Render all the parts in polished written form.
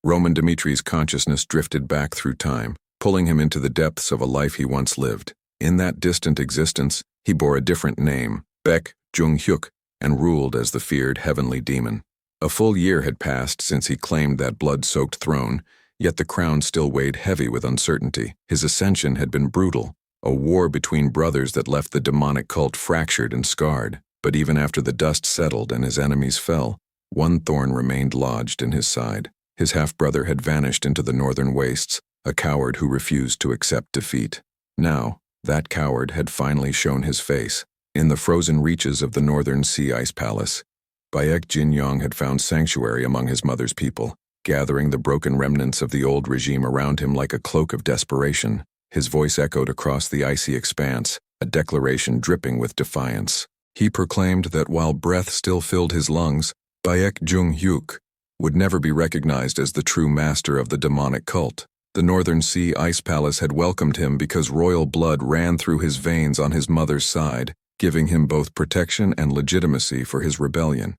Roman Dmitri's consciousness drifted back through time, pulling him into the depths of a life he once lived. In that distant existence, he bore a different name, Baek Joong-hyuk, and ruled as the feared heavenly demon. A full year had passed since he claimed that blood-soaked throne, yet the crown still weighed heavy with uncertainty. His ascension had been brutal, a war between brothers that left the demonic cult fractured and scarred. But even after the dust settled and his enemies fell, one thorn remained lodged in his side. His half-brother had vanished into the northern wastes, a coward who refused to accept defeat. Now, that coward had finally shown his face. In the frozen reaches of the northern sea ice palace, Baek Joong-hyuk had found sanctuary among his mother's people, gathering the broken remnants of the old regime around him like a cloak of desperation. His voice echoed across the icy expanse, a declaration dripping with defiance. He proclaimed that while breath still filled his lungs, Baek Joong-hyuk would never be recognized as the true master of the demonic cult. The Northern Sea Ice Palace had welcomed him because royal blood ran through his veins on his mother's side, giving him both protection and legitimacy for his rebellion.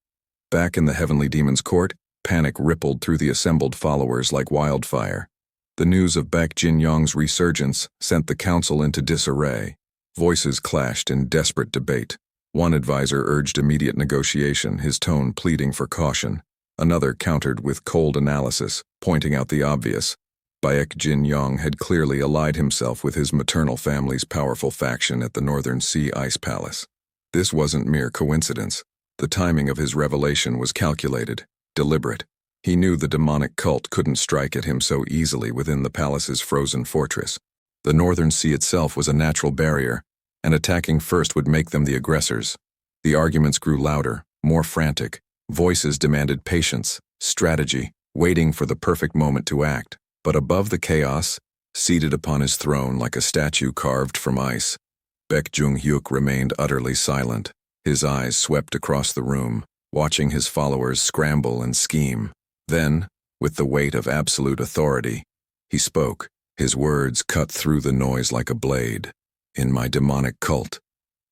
Back in the Heavenly Demon's court, panic rippled through the assembled followers like wildfire. The news of Baek Joong-hyuk's resurgence sent the council into disarray. Voices clashed in desperate debate. One advisor urged immediate negotiation, his tone pleading for caution. Another countered with cold analysis, pointing out the obvious. Baek Joong-hyuk had clearly allied himself with his maternal family's powerful faction at the Northern Sea Ice Palace. This wasn't mere coincidence. The timing of his revelation was calculated, deliberate. He knew the demonic cult couldn't strike at him so easily within the palace's frozen fortress. The Northern Sea itself was a natural barrier, and attacking first would make them the aggressors. The arguments grew louder, more frantic. Voices demanded patience, strategy, waiting for the perfect moment to act. But above the chaos, seated upon his throne like a statue carved from ice, Baek Joong-hyuk remained utterly silent. His eyes swept across the room, watching his followers scramble and scheme. Then, with the weight of absolute authority, he spoke. His words cut through the noise like a blade. In my demonic cult,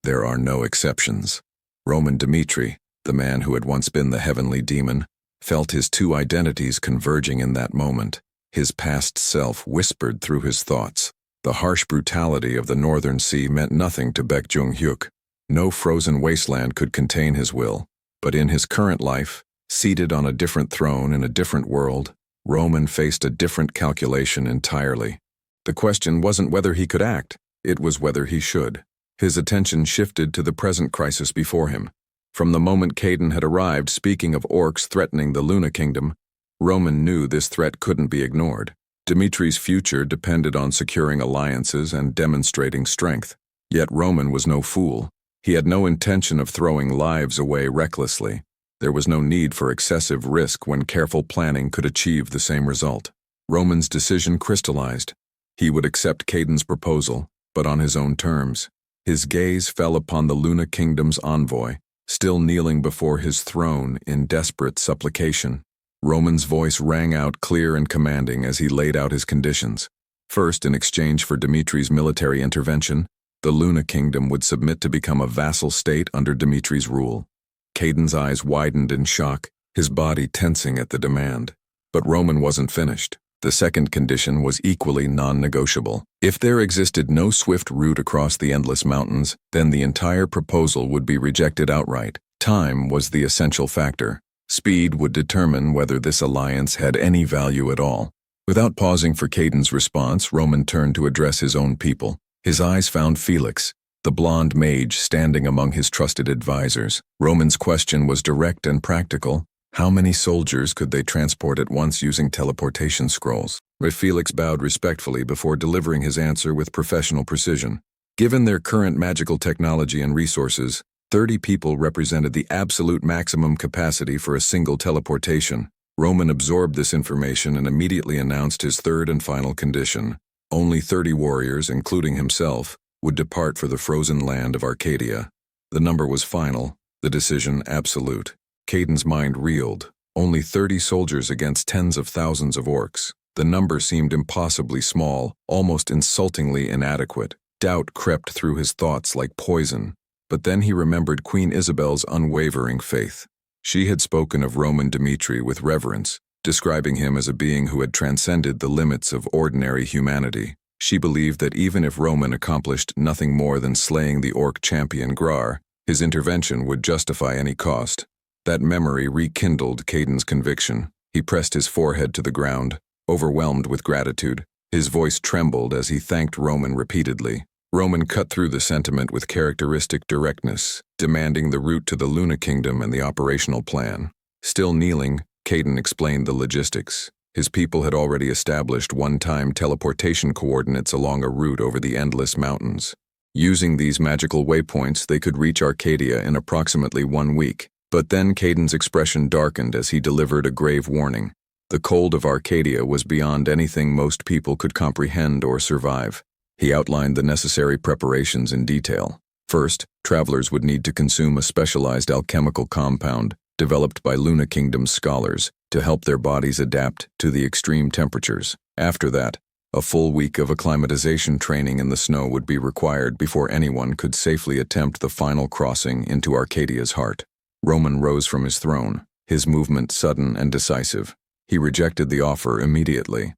there are no exceptions. Roman Dmitri, the man who had once been the heavenly demon, felt his two identities converging in that moment. His past self whispered through his thoughts. The harsh brutality of the Northern Sea meant nothing to Baek Joong-hyuk. No frozen wasteland could contain his will. But in his current life, seated on a different throne in a different world, Roman faced a different calculation entirely. The question wasn't whether he could act, it was whether he should. His attention shifted to the present crisis before him. From the moment Caden had arrived speaking of orcs threatening the Luna Kingdom, Roman knew this threat couldn't be ignored. Dmitri's future depended on securing alliances and demonstrating strength. Yet Roman was no fool. He had no intention of throwing lives away recklessly. There was no need for excessive risk when careful planning could achieve the same result. Roman's decision crystallized. He would accept Caden's proposal, but on his own terms. His gaze fell upon the Luna Kingdom's envoy, still kneeling before his throne in desperate supplication. Roman's voice rang out clear and commanding as he laid out his conditions. First, in exchange for Dmitri's military intervention, the Luna Kingdom would submit to become a vassal state under Dmitri's rule. Caden's eyes widened in shock, his body tensing at the demand. But Roman wasn't finished. The second condition was equally non-negotiable. If there existed no swift route across the endless mountains, then the entire proposal would be rejected outright. Time was the essential factor. Speed would determine whether this alliance had any value at all. Without pausing for Caden's response, Roman turned to address his own people. His eyes found Felix, the blonde mage standing among his trusted advisors. Roman's question was direct and practical. How many soldiers could they transport at once using teleportation scrolls? But Felix bowed respectfully before delivering his answer with professional precision. Given their current magical technology and resources, 30 people represented the absolute maximum capacity for a single teleportation. Roman absorbed this information and immediately announced his third and final condition. Only 30 warriors, including himself, would depart for the frozen land of Arcadia. The number was final, the decision absolute. Caden's mind reeled. Only 30 soldiers against tens of thousands of orcs. The number seemed impossibly small, almost insultingly inadequate. Doubt crept through his thoughts like poison. But then he remembered Queen Isabel's unwavering faith. She had spoken of Roman Dmitri with reverence, describing him as a being who had transcended the limits of ordinary humanity. She believed that even if Roman accomplished nothing more than slaying the Orc champion Grar, his intervention would justify any cost. That memory rekindled Caden's conviction. He pressed his forehead to the ground, overwhelmed with gratitude. His voice trembled as he thanked Roman repeatedly. Roman cut through the sentiment with characteristic directness, demanding the route to the Luna Kingdom and the operational plan. Still kneeling, Caden explained the logistics. His people had already established one-time teleportation coordinates along a route over the endless mountains. Using these magical waypoints, they could reach Arcadia in approximately 1 week. But then Caden's expression darkened as he delivered a grave warning. The cold of Arcadia was beyond anything most people could comprehend or survive. He outlined the necessary preparations in detail. First, travelers would need to consume a specialized alchemical compound developed by Luna Kingdom's scholars to help their bodies adapt to the extreme temperatures. After that, a full week of acclimatization training in the snow would be required before anyone could safely attempt the final crossing into Arcadia's heart. Roman rose from his throne, his movement sudden and decisive. He rejected the offer immediately.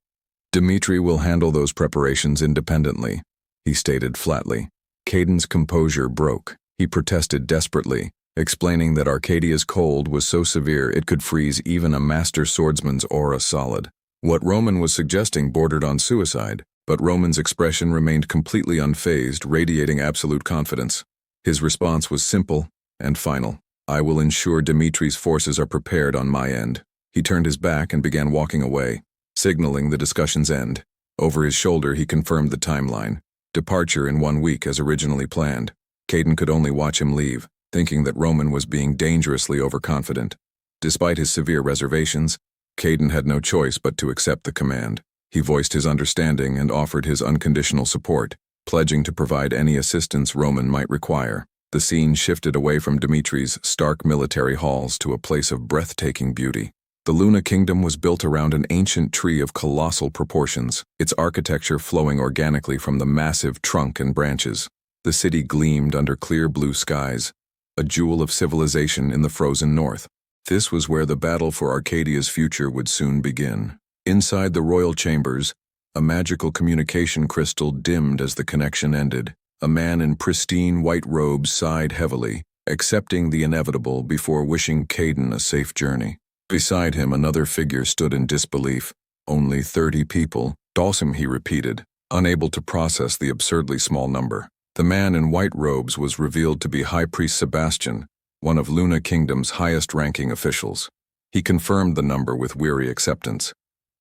Dmitri will handle those preparations independently, he stated flatly. Caden's composure broke. He protested desperately, explaining that Arcadia's cold was so severe it could freeze even a master swordsman's aura solid. What Roman was suggesting bordered on suicide, but Roman's expression remained completely unfazed, radiating absolute confidence. His response was simple and final. I will ensure Dmitri's forces are prepared on my end. He turned his back and began walking away, signaling the discussion's end. Over his shoulder, he confirmed the timeline. Departure in 1 week as originally planned. Caden could only watch him leave, thinking that Roman was being dangerously overconfident. Despite his severe reservations, Caden had no choice but to accept the command. He voiced his understanding and offered his unconditional support, pledging to provide any assistance Roman might require. The scene shifted away from Dmitri's stark military halls to a place of breathtaking beauty. The Luna Kingdom was built around an ancient tree of colossal proportions, its architecture flowing organically from the massive trunk and branches. The city gleamed under clear blue skies, a jewel of civilization in the frozen north. This was where the battle for Arcadia's future would soon begin. Inside the royal chambers, a magical communication crystal dimmed as the connection ended. A man in pristine white robes sighed heavily, accepting the inevitable before wishing Caden a safe journey. Beside him, another figure stood in disbelief. Only 30 people. Dawson, he repeated, unable to process the absurdly small number. The man in white robes was revealed to be High Priest Sebastian, one of Luna Kingdom's highest-ranking officials. He confirmed the number with weary acceptance.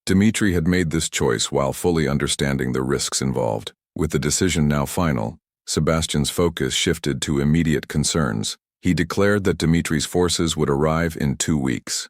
Dmitri had made this choice while fully understanding the risks involved. With the decision now final, Sebastian's focus shifted to immediate concerns. He declared that Dmitri's forces would arrive in 2 weeks.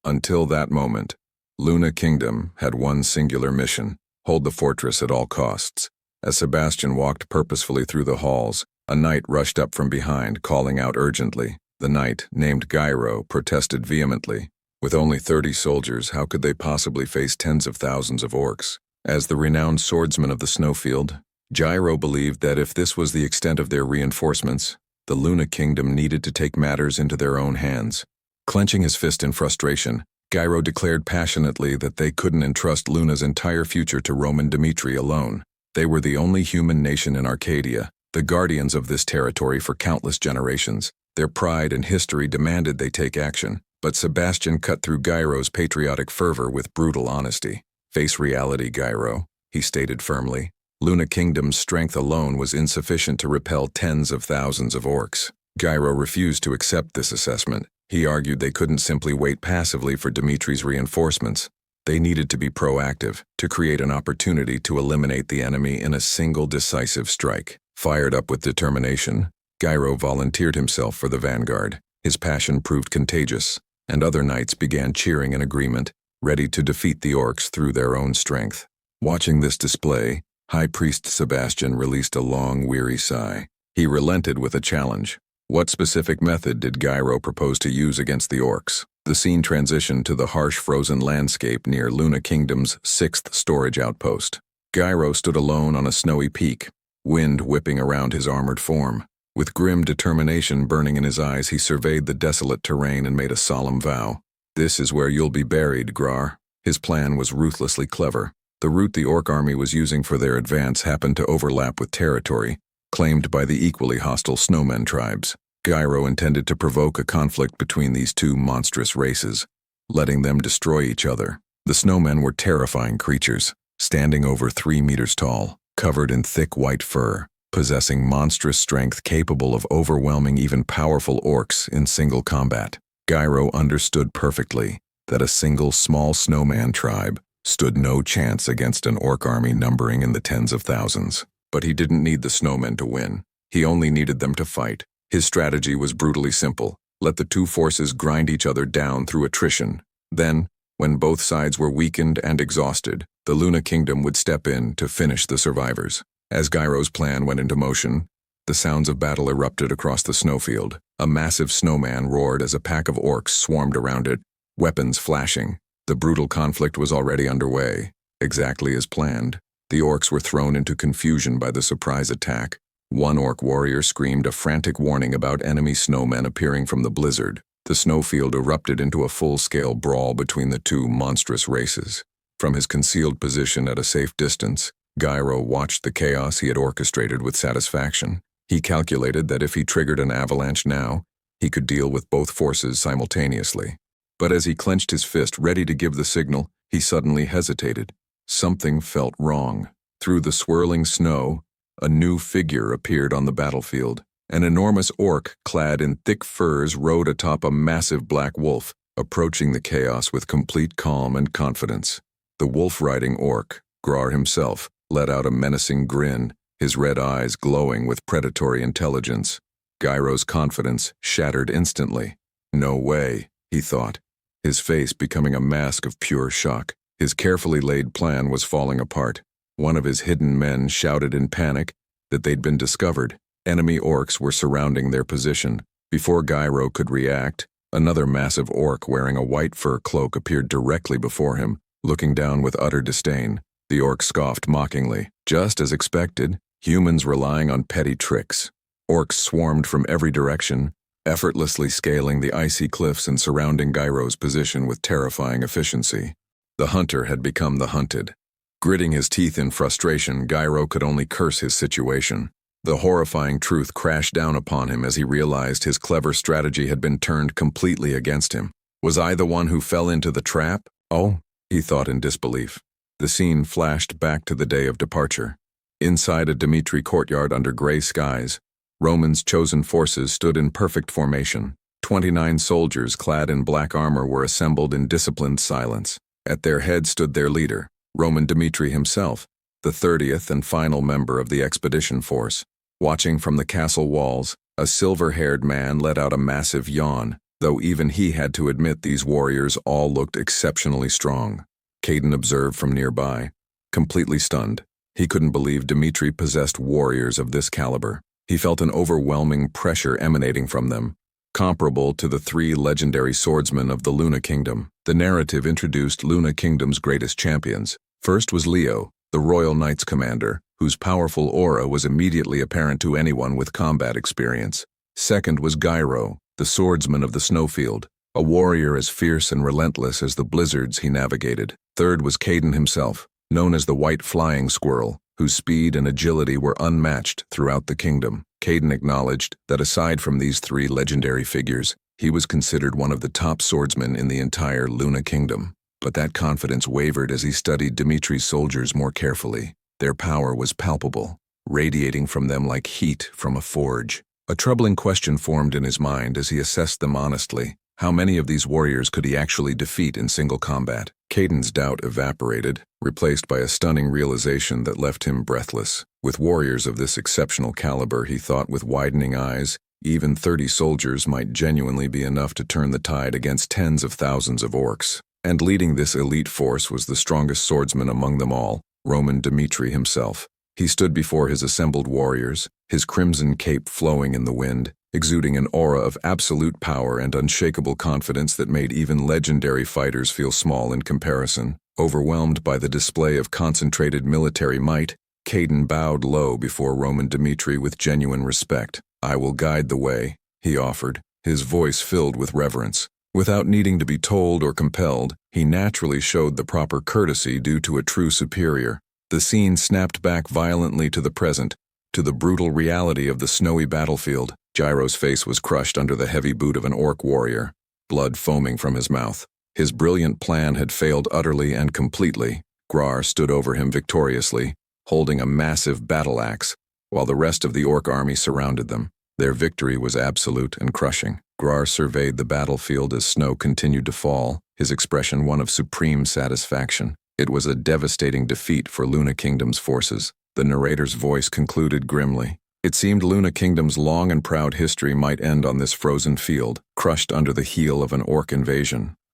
Until that moment, Luna Kingdom had one singular mission: hold the fortress at all costs. As Sebastian walked purposefully through the halls, a knight rushed up from behind, calling out urgently. The knight, named Gyro, protested vehemently. With only 30 soldiers, how could they possibly face tens of thousands of orcs? As the renowned swordsman of the snowfield, Gyro believed that if this was the extent of their reinforcements, the Luna Kingdom needed to take matters into their own hands. Clenching his fist in frustration, Gyro declared passionately that they couldn't entrust Luna's entire future to Roman Dmitri alone. They were the only human nation in Arcadia, the guardians of this territory for countless generations. Their pride and history demanded they take action, but Sebastian cut through Gyro's patriotic fervor with brutal honesty. Face reality, Gyro, he stated firmly. Luna Kingdom's strength alone was insufficient to repel tens of thousands of orcs. Gyro refused to accept this assessment. He argued they couldn't simply wait passively for Dmitri's reinforcements. They needed to be proactive, to create an opportunity to eliminate the enemy in a single decisive strike. Fired up with determination, Gyro volunteered himself for the vanguard. His passion proved contagious, and other knights began cheering in agreement, ready to defeat the orcs through their own strength. Watching this display, High Priest Sebastian released a long, weary sigh. He relented with a challenge. What specific method did Gyro propose to use against the orcs? The scene transitioned to the harsh frozen landscape near Luna Kingdom's 6th storage outpost. Gyro stood alone on a snowy peak, wind whipping around his armored form. With grim determination burning in his eyes, he surveyed the desolate terrain and made a solemn vow. "This is where you'll be buried, Grar." His plan was ruthlessly clever. The route the Orc army was using for their advance happened to overlap with territory claimed by the equally hostile snowmen tribes. Gyro intended to provoke a conflict between these two monstrous races, letting them destroy each other. The snowmen were terrifying creatures, standing over 3 meters tall, covered in thick white fur, possessing monstrous strength capable of overwhelming even powerful orcs in single combat. Gyro understood perfectly that a single small snowman tribe stood no chance against an orc army numbering in the tens of thousands. But he didn't need the snowmen to win. He only needed them to fight. His strategy was brutally simple. Let the two forces grind each other down through attrition. Then, when both sides were weakened and exhausted, the Luna Kingdom would step in to finish the survivors. As Gyro's plan went into motion, the sounds of battle erupted across the snowfield. A massive snowman roared as a pack of orcs swarmed around it, weapons flashing. The brutal conflict was already underway, exactly as planned. The orcs were thrown into confusion by the surprise attack. One orc warrior screamed a frantic warning about enemy snowmen appearing from the blizzard. The snowfield erupted into a full-scale brawl between the two monstrous races. From his concealed position at a safe distance, Gyro watched the chaos he had orchestrated with satisfaction. He calculated that if he triggered an avalanche now, he could deal with both forces simultaneously. But as he clenched his fist ready to give the signal, he suddenly hesitated. Something felt wrong. Through the swirling snow, a new figure appeared on the battlefield. An enormous orc clad in thick furs rode atop a massive black wolf, approaching the chaos with complete calm and confidence. The wolf-riding orc, Grar himself, let out a menacing grin, his red eyes glowing with predatory intelligence. Gyro's confidence shattered instantly. No way, he thought, his face becoming a mask of pure shock. His carefully laid plan was falling apart. One of his hidden men shouted in panic that they'd been discovered. Enemy orcs were surrounding their position. Before Gyro could react, another massive orc wearing a white fur cloak appeared directly before him, looking down with utter disdain. The orc scoffed mockingly. Just as expected, humans relying on petty tricks. Orcs swarmed from every direction, effortlessly scaling the icy cliffs and surrounding Gyro's position with terrifying efficiency. The hunter had become the hunted. Gritting his teeth in frustration, Gyro could only curse his situation. The horrifying truth crashed down upon him as he realized his clever strategy had been turned completely against him. Was I the one who fell into the trap? Oh, he thought in disbelief. The scene flashed back to the day of departure. Inside a Dmitri courtyard under gray skies, Roman's chosen forces stood in perfect formation. 29 soldiers clad in black armor were assembled in disciplined silence. At their head stood their leader, Roman Dmitri himself, the 30th and final member of the expedition force. Watching from the castle walls, a silver-haired man let out a massive yawn, though even he had to admit these warriors all looked exceptionally strong. Caden observed from nearby, completely stunned. He couldn't believe Dmitri possessed warriors of this caliber. He felt an overwhelming pressure emanating from them, comparable to the 3 legendary swordsmen of the Luna Kingdom. The narrative introduced Luna Kingdom's greatest champions. First was Leo, the Royal Knights commander, whose powerful aura was immediately apparent to anyone with combat experience. Second was Gyro, the swordsman of the snowfield, a warrior as fierce and relentless as the blizzards he navigated. Third was Caden himself, known as the White Flying Squirrel, whose speed and agility were unmatched throughout the kingdom. Caden acknowledged that aside from these 3 legendary figures, he was considered one of the top swordsmen in the entire Luna Kingdom. But that confidence wavered as he studied Dmitri's soldiers more carefully. Their power was palpable, radiating from them like heat from a forge. A troubling question formed in his mind as he assessed them honestly. How many of these warriors could he actually defeat in single combat? Caden's doubt evaporated, replaced by a stunning realization that left him breathless. With warriors of this exceptional caliber, he thought with widening eyes, even 30 soldiers might genuinely be enough to turn the tide against tens of thousands of orcs. And leading this elite force was the strongest swordsman among them all, Roman Dmitri himself. He stood before his assembled warriors, his crimson cape flowing in the wind, exuding an aura of absolute power and unshakable confidence that made even legendary fighters feel small in comparison. Overwhelmed by the display of concentrated military might, Caden bowed low before Roman Dmitri with genuine respect. "I will guide the way," he offered, his voice filled with reverence. Without needing to be told or compelled, he naturally showed the proper courtesy due to a true superior. The scene snapped back violently to the present, to the brutal reality of the snowy battlefield. Gyro's face was crushed under the heavy boot of an orc warrior, blood foaming from his mouth. His brilliant plan had failed utterly and completely. Grar stood over him victoriously, holding a massive battle axe, while the rest of the orc army surrounded them. Their victory was absolute and crushing. Grar surveyed the battlefield as snow continued to fall, his expression one of supreme satisfaction. It was a devastating defeat for Luna Kingdom's forces. The narrator's voice concluded grimly. It seemed Luna Kingdom's long and proud history might end on this frozen field, crushed under the heel of an orc invasion.